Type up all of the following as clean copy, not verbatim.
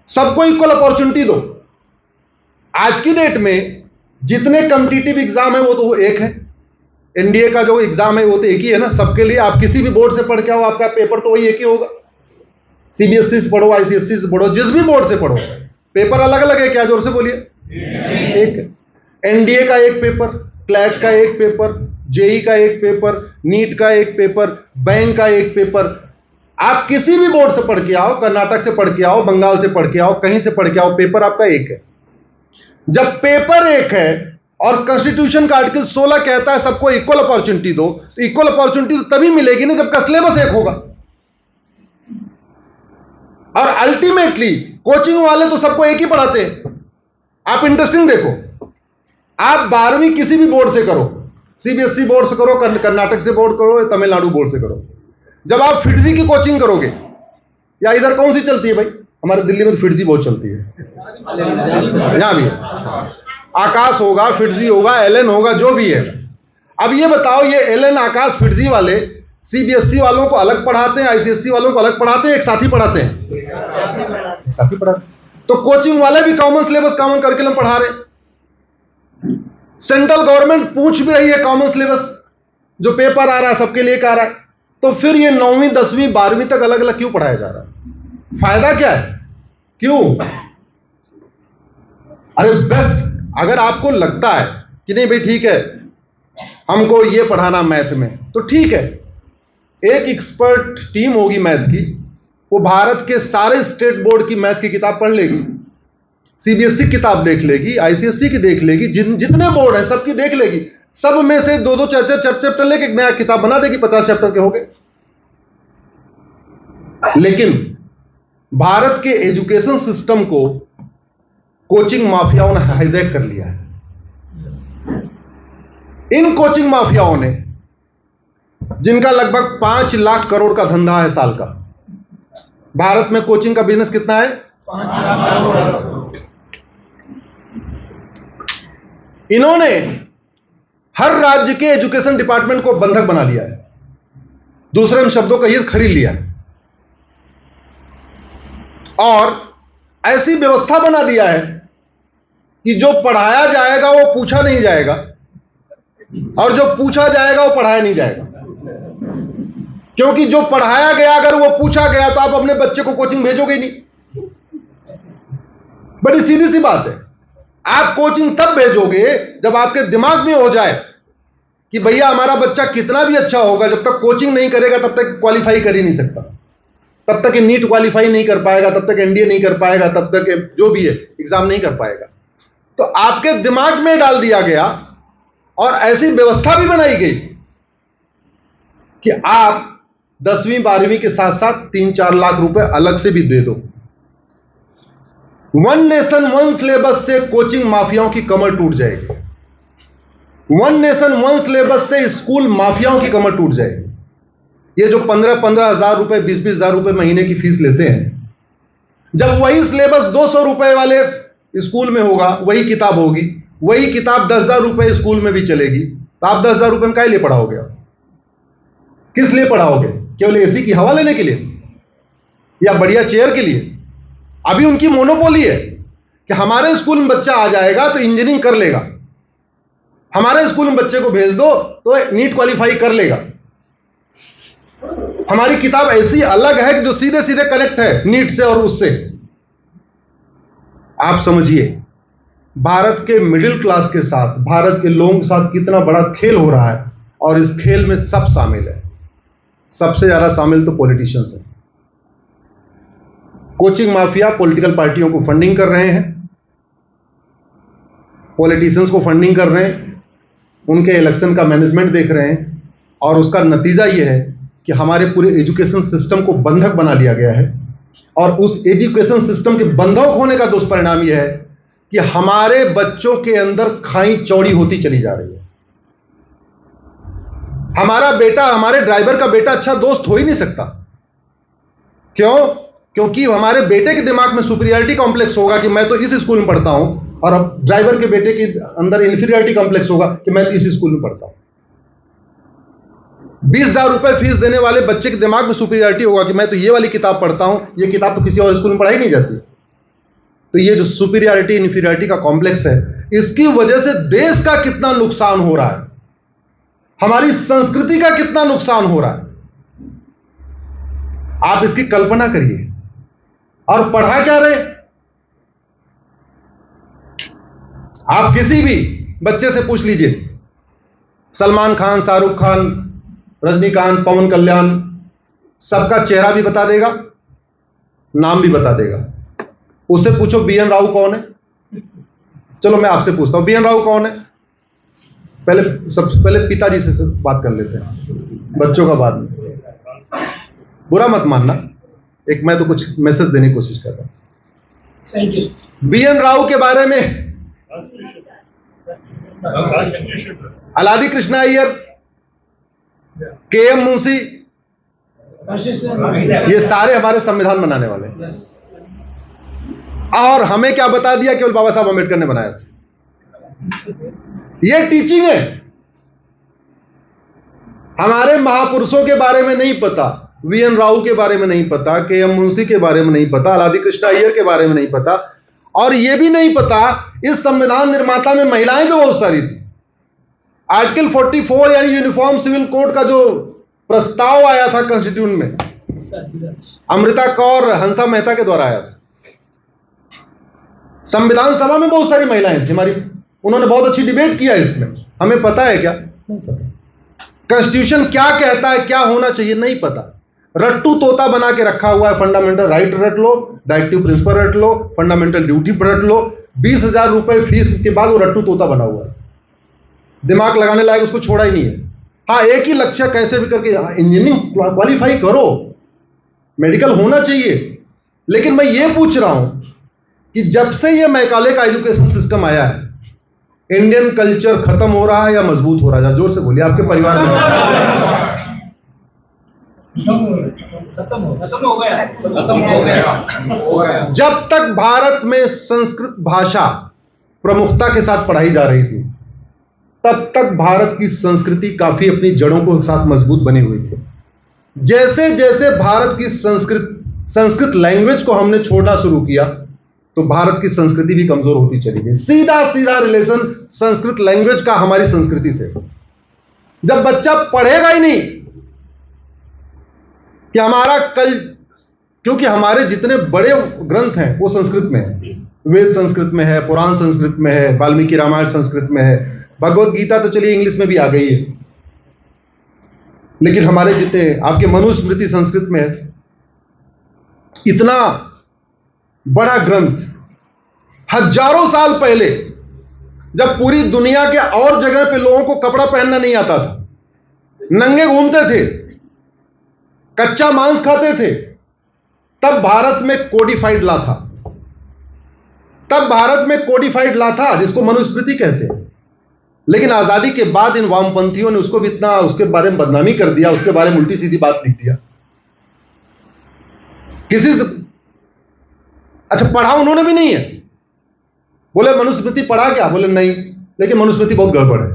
सबको equal opportunity दो। आज की डेट में जितने कॉम्पिटिटिव एग्जाम है वो तो एक है, एनडीए का जो एग्जाम है वो तो एक ही है ना सबके लिए। आप किसी भी बोर्ड से पढ़ के आओ, आपका पेपर तो वही एक ही होगा। सीबीएसई से पढ़ो, आईसीएसई से पढ़ो, जिस भी बोर्ड से पढ़ो, पेपर अलग अलग है क्या? जोर से बोलिए। एक एनडीए का एक पेपर, क्लैट का एक पेपर, जेई का एक पेपर, नीट का एक पेपर, बैंक का एक पेपर। आप किसी भी बोर्ड से पढ़ के आओ, कर्नाटक से पढ़ के आओ, बंगाल से पढ़ के आओ, कहीं से पढ़ के आओ, पेपर आपका एक है। जब पेपर एक है और कॉन्स्टिट्यूशन का आर्टिकल 16 कहता है सबको इक्वल अपॉर्चुनिटी दो, तो इक्वल अपॉर्चुनिटी तो तभी मिलेगी ना जब का सिलेबस एक होगा। और अल्टीमेटली कोचिंग वाले तो सबको एक ही पढ़ाते हैं। आप इंटरेस्टिंग देखो, आप 12वीं किसी भी बोर्ड से करो, सीबीएसई बोर्ड से करो, कर्नाटक से बोर्ड करो, तमिलनाडु बोर्ड से करो, जब आप फिटजी की कोचिंग करोगे, या इधर कौन सी चलती है भाई? हमारे दिल्ली में तो फिटजी बहुत चलती है, यहां भी आकाश होगा, फिटजी होगा, एलएन होगा, जो भी है। अब ये बताओ, ये एलएन, आकाश, फिटजी वाले सीबीएसई वालों को अलग पढ़ाते हैं, आईसीएसई वालों को अलग पढ़ाते हैं, एक साथ ही पढ़ाते हैं? एक साथ ही पढ़ाते। तो कोचिंग वाले भी कॉमन सिलेबस, कॉमन करिकुलम पढ़ा रहे। सेंट्रल गवर्नमेंट पूछ भी रही है कॉमन सिलेबस, जो पेपर आ रहा है सबके लिए आ रहा है। तो फिर ये 9वीं 10वीं 12वीं तक अलग अलग क्यों पढ़ाया जा रहा है? फायदा क्या है? क्यों? अरे बेस्ट, अगर आपको लगता है कि नहीं भाई ठीक है हमको ये पढ़ाना मैथ में, तो ठीक है, एक एक्सपर्ट टीम होगी मैथ की, वो भारत के सारे स्टेट बोर्ड की मैथ की किताब पढ़ लेगी, सीबीएसई किताब देख लेगी, आईसीएसई की देख लेगी, जितने बोर्ड है सबकी देख लेगी, सब में से 2-2 चैप्टर लेके एक नया किताब बना देगी, 50 चैप्टर के हो गए। लेकिन भारत के एजुकेशन सिस्टम को कोचिंग माफियाओं ने हाईजैक कर लिया है। इन कोचिंग माफियाओं ने, जिनका लगभग 5 लाख करोड़ का धंधा है साल का, भारत में कोचिंग का बिजनेस कितना है? 5 लाख करोड़। इन्होंने हर राज्य के एजुकेशन डिपार्टमेंट को बंधक बना लिया है, दूसरे शब्दों का ये खरीद लिया है, और ऐसी व्यवस्था बना दिया है कि जो पढ़ाया जाएगा वो पूछा नहीं जाएगा, और जो पूछा जाएगा वो पढ़ाया नहीं जाएगा। क्योंकि जो पढ़ाया गया अगर वो पूछा गया तो आप अपने बच्चे को कोचिंग भेजोगे ही नहीं। बड़ी सीधी सी बात है। आप कोचिंग तब भेजोगे जब आपके दिमाग में हो जाए कि भैया हमारा बच्चा कितना भी अच्छा होगा, जब तक कोचिंग नहीं करेगा तब तक क्वालिफाई कर ही नहीं सकता, तब तक नीट क्वालिफाई नहीं कर पाएगा, तब तक एनडीए नहीं कर पाएगा, तब तक जो भी है एग्जाम नहीं कर पाएगा। तो आपके दिमाग में डाल दिया गया और ऐसी व्यवस्था भी बनाई गई कि आप 10वीं 12वीं के साथ साथ 3-4 लाख रुपए अलग से भी दे दो। वन नेशन वन सिलेबस से कोचिंग माफियाओं की कमर टूट जाएगी। वन नेशन वन सिलेबस से स्कूल माफियाओं की कमर टूट जाएगी। ये जो 15-15 हजार रुपए 20-20 हजार रुपए महीने की फीस लेते हैं, जब वही सिलेबस 200 रुपए वाले स्कूल में होगा, वही किताब होगी, वही किताब 10,000 रुपए स्कूल में भी चलेगी, तो आप 10,000 रुपए में क्या लिए पढ़ाओगे? किस लिए पढ़ाओगे? केवल एसी की हवा लेने के लिए या बढ़िया चेयर के लिए? अभी उनकी मोनोपोली है कि हमारे स्कूल में बच्चा आ जाएगा तो इंजीनियरिंग कर लेगा, हमारे स्कूल में बच्चे को भेज दो तो नीट क्वालिफाई कर लेगा। हमारी किताब ऐसी अलग है कि जो सीधे सीधे कनेक्ट है नीट से और उससे। आप समझिए भारत के मिडिल क्लास के साथ, भारत के लोगों के साथ कितना बड़ा खेल हो रहा है, और इस खेल में सब शामिल है। सबसे ज्यादा शामिल तो पॉलिटिशियंस हैं। कोचिंग माफिया पॉलिटिकल पार्टियों को फंडिंग कर रहे हैं, पॉलिटिशियंस को फंडिंग कर रहे हैं, उनके इलेक्शन का मैनेजमेंट देख रहे हैं, और उसका नतीजा यह है कि हमारे पूरे एजुकेशन सिस्टम को बंधक बना लिया गया है। और उस एजुकेशन सिस्टम के बंधक होने का दुष्परिणाम यह है कि हमारे बच्चों के अंदर खाई चौड़ी होती चली जा रही है। हमारा बेटा, हमारे ड्राइवर का बेटा अच्छा दोस्त हो ही नहीं सकता। क्यों? क्योंकि हमारे बेटे के दिमाग में सुपीरियरिटी कॉम्प्लेक्स होगा कि मैं तो इस स्कूल में पढ़ता हूं, और अब ड्राइवर के बेटे के अंदर इंफीरियरिटी कॉम्प्लेक्स होगा कि मैं इस स्कूल में पढ़ता हूं। 20,000 रुपए फीस देने वाले बच्चे के दिमाग में सुपीरियरिटी होगा कि मैं तो ये वाली किताब पढ़ता हूं, ये किताब तो किसी और स्कूल में पढ़ाई नहीं जाती। तो ये जो सुपीरियरिटी इन्फीरियरिटी का कॉम्प्लेक्स है, इसकी वजह से देश का कितना नुकसान हो रहा है, हमारी संस्कृति का कितना नुकसान हो रहा है, आप इसकी कल्पना करिए। और पढ़ा क्या रहे? आप किसी भी बच्चे से पूछ लीजिए, सलमान खान, शाहरुख खान, रजनीकांत, पवन कल्याण, सबका चेहरा भी बता देगा, नाम भी बता देगा। उससे पूछो बी एन राव कौन है? चलो मैं आपसे पूछता हूं, बी एन राव कौन है? सबसे पहले पिताजी से बात कर लेते हैं, बच्चों का बाद में। बुरा मत मानना, एक मैं तो कुछ मैसेज देने की कोशिश कर रहा हूं। बी एन राव के बारे में अलादी कृष्णा अय्यर, के एम मुंशी, ये सारे हमारे संविधान बनाने वाले हैं। और हमें क्या बता दिया? केवल बाबा साहब अम्बेडकर ने बनाया था। ये टीचिंग है। हमारे महापुरुषों के बारे में नहीं पता, वी एन राव के बारे में नहीं पता, के एम मुंशी के बारे में नहीं पता, अलादी कृष्णा अय्यर के बारे में नहीं पता, और यह भी नहीं पता इस संविधान निर्माता में महिलाएं भी बहुत सारी थी। आर्टिकल 44 यानी यूनिफॉर्म सिविल कोड का जो प्रस्ताव आया था कॉन्स्टिट्यूशन में, अमृता कौर हंसा मेहता के द्वारा आया था। संविधान सभा में बहुत सारी महिलाएं थी हमारी, उन्होंने बहुत अच्छी डिबेट किया इसमें। हमें पता है क्या? कॉन्स्टिट्यूशन क्या कहता है, क्या होना चाहिए, नहीं पता। रट्टू तोता बना के रखा हुआ है। फंडामेंटल राइट रट लो, डायरेक्टिव प्रिंसिपल रट लो, फंडामेंटल ड्यूटी रट लो, 20,000 रुपए फीस के बाद वो रट्टू तोता बना हुआ है। दिमाग लगाने लायक उसको छोड़ा ही नहीं है। हाँ, एक ही लक्ष्य, कैसे भी करके इंजीनियरिंग क्वालिफाई करो, मेडिकल होना चाहिए। लेकिन मैं ये पूछ रहा हूं कि जब से ये मैकाले का एजुकेशन सिस्टम आया है, इंडियन कल्चर खत्म हो रहा है या मजबूत हो रहा है? जोर से बोलिए, आपके परिवार में। खत्म हो गया। जब तक भारत में संस्कृत भाषा प्रमुखता के साथ पढ़ाई जा रही थी, तब तक भारत की संस्कृति काफी अपनी जड़ों के साथ मजबूत बनी हुई थी। जैसे जैसे भारत की संस्कृत लैंग्वेज को हमने छोड़ना शुरू किया, तो भारत की संस्कृति भी कमजोर होती चली गई। सीधा सीधा रिलेशन संस्कृत लैंग्वेज का हमारी संस्कृति से। जब बच्चा पढ़ेगा ही नहीं कि हमारा क्योंकि हमारे जितने बड़े ग्रंथ हैं वो संस्कृत में है, वेद संस्कृत में है, पुराण संस्कृत में है, वाल्मीकि रामायण संस्कृत में है, भगवत गीता तो चलिए इंग्लिश में भी आ गई है, लेकिन हमारे जितने आपके मनुस्मृति संस्कृत में है। इतना बड़ा ग्रंथ हजारों साल पहले, जब पूरी दुनिया के और जगह पे लोगों को कपड़ा पहनना नहीं आता था, नंगे घूमते थे, कच्चा मांस खाते थे, तब भारत में कोडिफाइड लॉ था। तब भारत में कोडिफाइड लॉ था जिसको मनुस्मृति कहते हैं। लेकिन आजादी के बाद इन वामपंथियों ने उसको भी इतना, उसके बारे में बदनामी कर दिया, उसके बारे में उल्टी सीधी बात लिख दिया। किसी से अच्छा पढ़ा उन्होंने भी नहीं है। बोले मनुस्मृति पढ़ा क्या? बोले नहीं, लेकिन मनुस्मृति बहुत गड़बड़ है,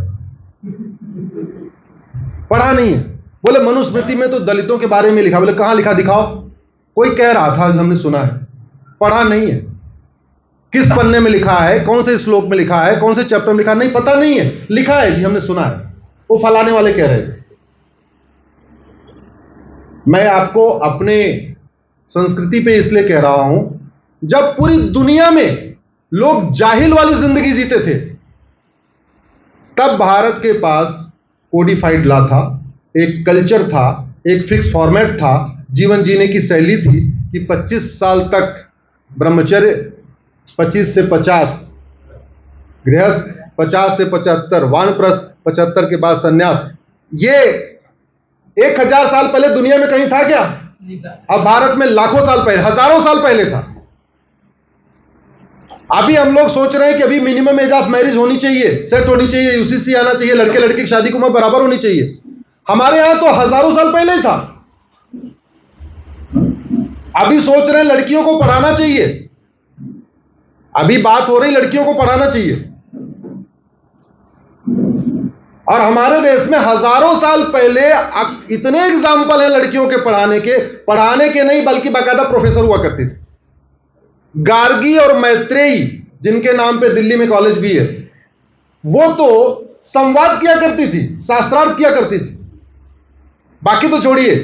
पढ़ा नहीं है। बोले मनुस्मृति में तो दलितों के बारे में लिखा। बोले कहां लिखा, दिखाओ। कोई कह रहा था, हमने सुना है, पढ़ा नहीं है। किस पन्ने में लिखा है, कौन से श्लोक में लिखा है, कौन से चैप्टर में लिखा है, नहीं पता नहीं है। लिखा है जी, हमने सुना है, वो फलाने वाले कह रहे थे। मैं आपको अपने संस्कृति पे इसलिए कह रहा हूं, जब पूरी दुनिया में लोग जाहिल वाली जिंदगी जीते थे, तब भारत के पास कोडिफाइड लॉ था, एक कल्चर था, एक फिक्स फॉर्मेट था, जीवन जीने की शैली थी कि 25 साल तक ब्रह्मचर्य, 25 से 50 गृहस्थ, 50 से 75 वानप्रस्थ, 75 के बाद सन्यास। ये 1000 साल पहले दुनिया में कहीं था क्या? अब भारत में लाखों साल पहले, हजारों साल पहले था। अभी हम लोग सोच रहे हैं कि अभी मिनिमम एज ऑफ मैरिज होनी चाहिए, सेट होनी चाहिए, यूसीसी आना चाहिए, लड़के लड़की की शादी की उम्र बराबर होनी चाहिए। हमारे यहां तो हजारों साल पहले ही था। अभी सोच रहे हैं लड़कियों को पढ़ाना चाहिए, अभी बात हो रही लड़कियों को पढ़ाना चाहिए। और हमारे देश में हजारों साल पहले इतने एग्जाम्पल हैं लड़कियों के पढ़ाने के नहीं, बल्कि बाकायदा प्रोफेसर हुआ करती थी। गार्गी और मैत्रेयी, जिनके नाम पे दिल्ली में कॉलेज भी है, वो तो संवाद किया करती थी, शास्त्रार्थ किया करती थी। बाकी तो छोड़िए,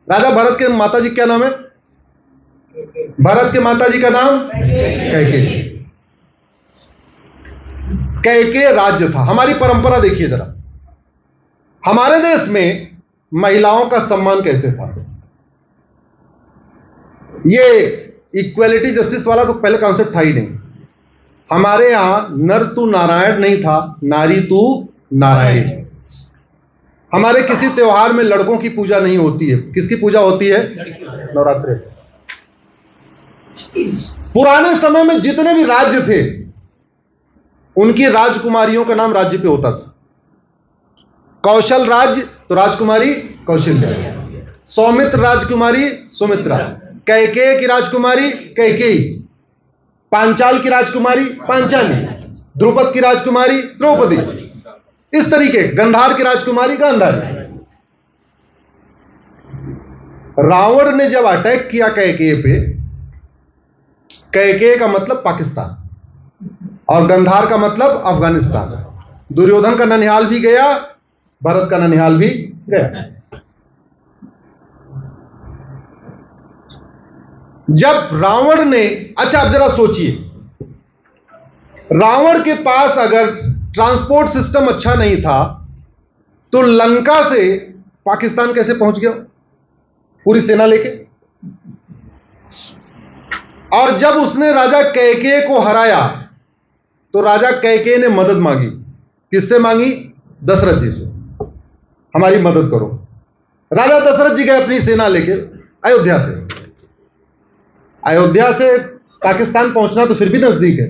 राजा भरत के माता जी क्या नाम है? भरत के माता जी का नाम कैकेयी। कैकेयी राज्य था। हमारी परंपरा देखिए जरा, हमारे देश में महिलाओं का सम्मान कैसे था। ये इक्वेलिटी जस्टिस वाला तो पहले कॉन्सेप्ट था ही नहीं। हमारे यहां नर तू नारायण नहीं था, नारी तू नारायणी थी। हमारे किसी त्योहार में लड़कों की पूजा नहीं होती है। किसकी पूजा होती है? नवरात्रि। पुराने समय में जितने भी राज्य थे, उनकी राजकुमारियों का नाम राज्य पे होता था। कौशल राज्य तो राजकुमारी कौशल्या, सौमित्र राजकुमारी सुमित्रा, कैकेयी की राजकुमारी कैकेयी, पांचाल की राजकुमारी पांचाली, द्रुपद की राजकुमारी द्रौपदी, इस तरीके, गंधार की राजकुमारी गांधारी। रावण ने जब अटैक किया कैकेयी पे, कैकेयी का मतलब पाकिस्तान और गंधार का मतलब अफगानिस्तान। दुर्योधन का ननिहाल भी गया, भरत का ननिहाल भी गया। जब रावण ने, अच्छा आप जरा सोचिए, रावण के पास अगर ट्रांसपोर्ट सिस्टम अच्छा नहीं था तो लंका से पाकिस्तान कैसे पहुंच गया पूरी सेना लेके? और जब उसने राजा कैकेयी को हराया तो राजा कैकेयी ने मदद मांगी। किससे मांगी? दशरथ जी से, हमारी मदद करो। राजा दशरथ जी गए अपनी सेना लेके अयोध्या से। अयोध्या से पाकिस्तान पहुंचना तो फिर भी नजदीक है।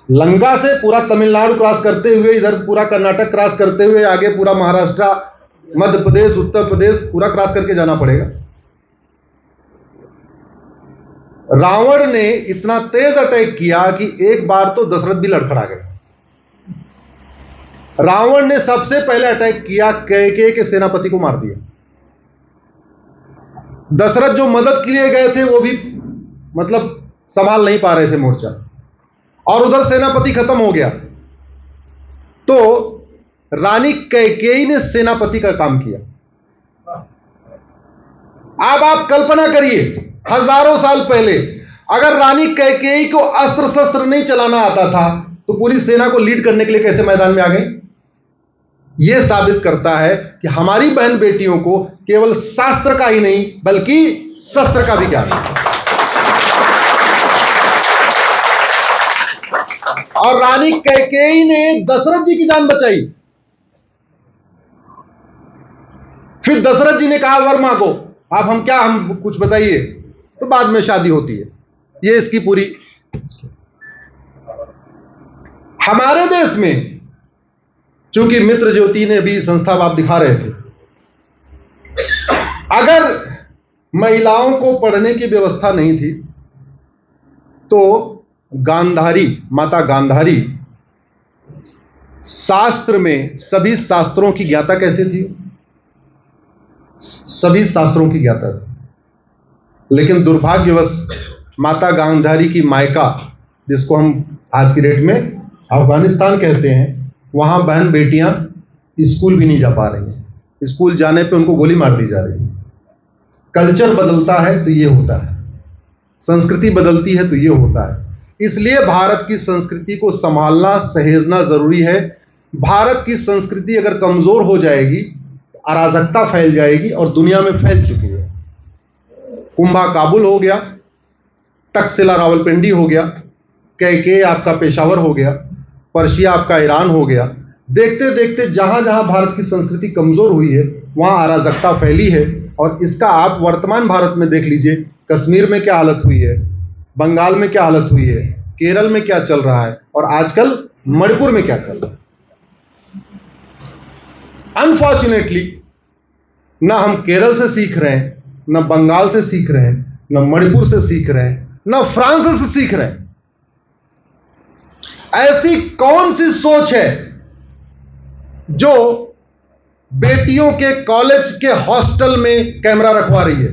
लंका से पूरा तमिलनाडु क्रॉस करते हुए, इधर पूरा कर्नाटक क्रॉस करते हुए, आगे पूरा महाराष्ट्र, मध्य प्रदेश, उत्तर प्रदेश पूरा क्रॉस करके जाना पड़ेगा। रावण ने इतना तेज अटैक किया कि एक बार तो दशरथ भी लड़खड़ा गए। रावण ने सबसे पहले अटैक किया, कैकेयी के सेनापति को मार दिया। दशरथ जो मदद के लिए गए थे वो भी मतलब संभाल नहीं पा रहे थे मोर्चा, और उधर सेनापति खत्म हो गया। तो रानी कैकेयी ने सेनापति का काम किया। अब आप कल्पना करिए, हजारों साल पहले अगर रानी कैकेयी को अस्त्र शस्त्र नहीं चलाना आता था तो पूरी सेना को लीड करने के लिए कैसे मैदान में आ गई? यह साबित करता है कि हमारी बहन बेटियों को केवल शास्त्र का ही नहीं बल्कि शस्त्र का भी ज्ञान है। और रानी कैकेयी ने दशरथ जी की जान बचाई। फिर दशरथ जी ने कहा वर मांगो। आप हम कुछ बताइए, तो बाद में शादी होती है। ये इसकी पूरी। हमारे देश में चूंकि मित्र ज्योति ने भी संस्था आप दिखा रहे थे, अगर महिलाओं को पढ़ने की व्यवस्था नहीं थी तो गांधारी, माता गांधारी शास्त्र में सभी शास्त्रों की ज्ञाता कैसे थी? सभी शास्त्रों की ज्ञाता थी। लेकिन दुर्भाग्यवश माता गांधारी की मायका, जिसको हम आज की डेट में अफगानिस्तान कहते हैं, वहां बहन बेटियां स्कूल भी नहीं जा पा रही हैं। स्कूल जाने पे उनको गोली मार दी जा रही है। कल्चर बदलता है तो ये होता है, संस्कृति बदलती है तो ये होता है। इसलिए भारत की संस्कृति को संभालना, सहेजना जरूरी है। भारत की संस्कृति अगर कमजोर हो जाएगी तो अराजकता फैल जाएगी, और दुनिया में फैल चुकी है। कुंभा काबुल हो गया, तक्षशिला रावलपिंडी हो गया, कैकेयी आपका पेशावर हो गया, पर्शिया आपका ईरान हो गया। देखते देखते जहां जहां भारत की संस्कृति कमजोर हुई है वहां अराजकता फैली है। और इसका आप वर्तमान भारत में देख लीजिए, कश्मीर में क्या हालत हुई है, बंगाल में क्या हालत हुई है, केरल में क्या चल रहा है, और आजकल मणिपुर में क्या चल रहा है। अनफॉर्चुनेटली ना हम केरल से सीख रहे हैं, ना बंगाल से सीख रहे हैं, ना मणिपुर से सीख रहे हैं, ना फ्रांस से सीख रहे हैं। ऐसी कौन सी सोच है जो बेटियों के कॉलेज के हॉस्टल में कैमरा रखवा रही है?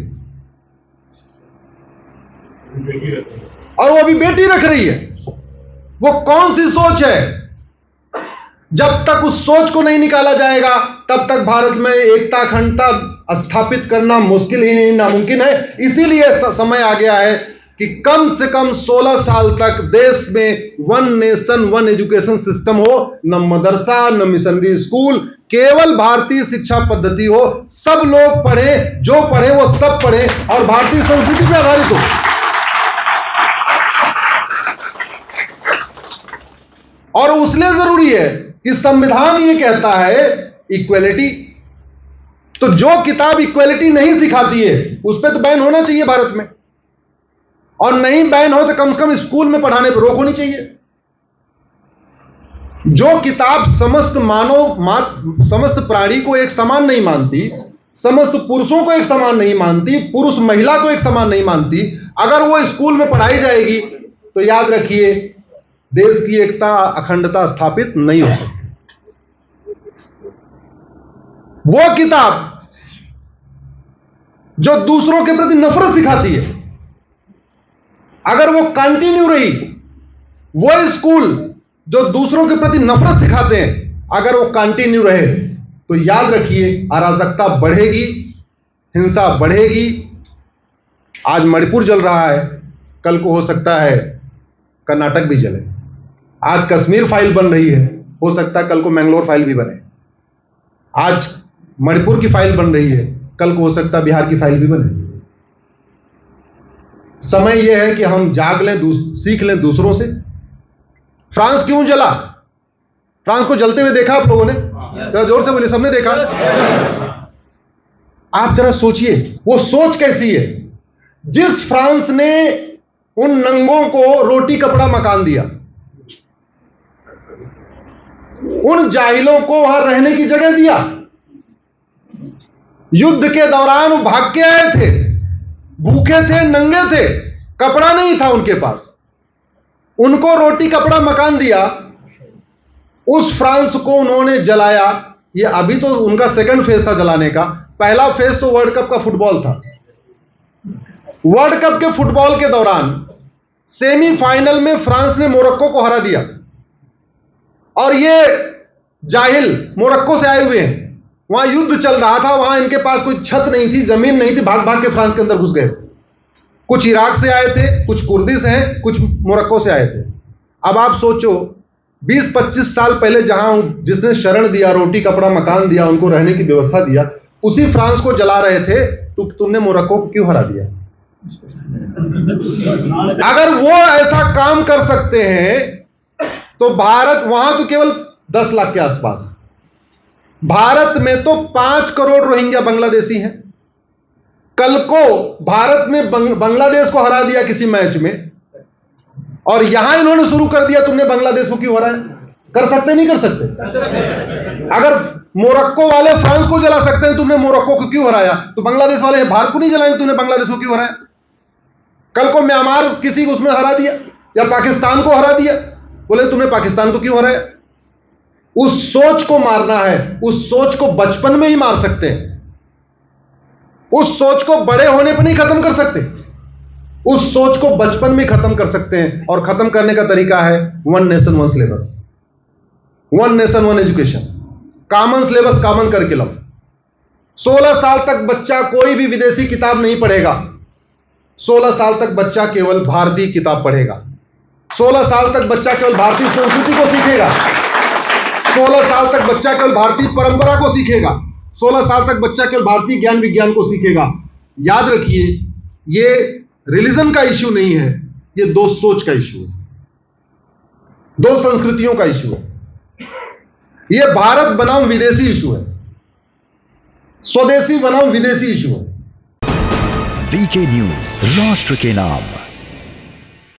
और वो अभी बेटी रख रही है। वो कौन सी सोच है? जब तक उस सोच को नहीं निकाला जाएगा तब तक भारत में एकता अखंडता स्थापित करना मुश्किल ही नहीं, नामुमकिन है। इसीलिए समय आ गया है कि कम से कम 16 साल तक देश में one nation one education system हो, न मदरसा न मिशनरी स्कूल, केवल भारतीय शिक्षा पद्धति हो। सब लोग पढ़े, जो पढ़े वो सब पढ़े और भारतीय संस्कृति पर आधारित हो। और उसलिए जरूरी है कि संविधान ये कहता है इक्वेलिटी। तो जो किताब इक्वेलिटी नहीं सिखाती है उस पर तो बैन होना चाहिए भारत में, और नहीं बैन हो तो कम से कम स्कूल में पढ़ाने पर रोक होनी चाहिए। जो किताब समस्त समस्त प्राणी को एक समान नहीं मानती, समस्त पुरुषों को एक समान नहीं मानती, पुरुष महिला को एक समान नहीं मानती, अगर वो स्कूल में पढ़ाई जाएगी तो याद रखिए देश की एकता अखंडता स्थापित नहीं हो सकती। वो किताब जो दूसरों के प्रति नफरत सिखाती है, अगर वो कंटिन्यू रही, वो स्कूल जो दूसरों के प्रति नफरत सिखाते हैं अगर वो कंटिन्यू रहे तो याद रखिए अराजकता बढ़ेगी, हिंसा बढ़ेगी। आज मणिपुर जल रहा है, कल को हो सकता है कर्नाटक भी जले। आज कश्मीर फाइल बन रही है, हो सकता है कल को मैंगलोर फाइल भी बने। आज मणिपुर की फाइल बन रही है, कल को हो सकता है बिहार की फाइल भी बने। समय यह है कि हम जाग लें, सीख लें दूसरों से। फ्रांस क्यों जला? फ्रांस को जलते हुए देखा आप लोगों ने? जरा जोर से बोलिए, सबने देखा? आप जरा सोचिए वो सोच कैसी है। जिस फ्रांस ने उन नंगों को रोटी कपड़ा मकान दिया, उन जाहिलों को वहां रहने की जगह दिया, युद्ध के दौरान वो भाग के आए थे, भूखे थे, नंगे थे, कपड़ा नहीं था उनके पास, उनको रोटी कपड़ा मकान दिया, उस फ्रांस को उन्होंने जलाया। ये अभी तो उनका सेकंड फेज था जलाने का, पहला फेज तो वर्ल्ड कप का फुटबॉल था। वर्ल्ड कप के फुटबॉल के दौरान सेमीफाइनल में फ्रांस ने मोरक्को को हरा दिया, और ये जाहिल मोरक्को से आए हुए हैं, वहां युद्ध चल रहा था, वहां इनके पास कोई छत नहीं थी, जमीन नहीं थी, भाग भाग के फ्रांस के अंदर घुस गए। कुछ इराक से आए थे, कुछ कुर्दी से हैं, कुछ मोरक्को से आए थे। अब आप सोचो 20-25 साल पहले जहां जिसने शरण दिया, रोटी कपड़ा मकान दिया, उनको रहने की व्यवस्था दिया, उसी फ्रांस को जला रहे थे, तो तुमने मोरक्को को क्यों हरा दिया? अगर वो ऐसा काम कर सकते हैं तो भारत, वहां तो केवल 10 लाख के आसपास, भारत में तो 5 करोड़ रोहिंग्या बांग्लादेशी हैं। कल को भारत ने बांग्लादेश को हरा दिया किसी मैच में, और यहां इन्होंने शुरू कर दिया तुमने बांग्लादेश को क्यों हराया? कर सकते नहीं कर सकते? अगर मोरक्को वाले फ्रांस को जला सकते हैं, तुमने मोरक्को को क्यों हराया? तो बांग्लादेश वाले भारत को नहीं जलाएंगे, तुमने बांग्लादेश को क्यों हराया? कल को म्यांमार किसी को उसमें हरा दिया, या पाकिस्तान को हरा दिया, बोले तुमने पाकिस्तान को क्यों हराया? उस सोच को मारना है। उस सोच को बचपन में ही मार सकते हैं, उस सोच को बड़े होने पर नहीं खत्म कर सकते, उस सोच को बचपन में खत्म कर सकते हैं। और खत्म करने का तरीका है one nation one syllabus, one nation one education, common syllabus common curriculum. 16 साल तक बच्चा कोई भी विदेशी किताब नहीं पढ़ेगा, 16 साल तक बच्चा केवल भारतीय किताब पढ़ेगा, 16 साल तक बच्चा केवल भारतीय संस्कृति को सीखेगा, 16 साल तक बच्चा केवल भारतीय परंपरा को सीखेगा, 16 साल तक बच्चा केवल भारतीय ज्ञान विज्ञान को सीखेगा। याद रखिए ये रिलीजन का इश्यू नहीं है, ये दो सोच का इश्यू है, दो संस्कृतियों का इश्यू है। ये भारत बनाम विदेशी इश्यू है, स्वदेशी बनाम विदेशी इश्यू है। वीके न्यूज, राष्ट्र के नाम।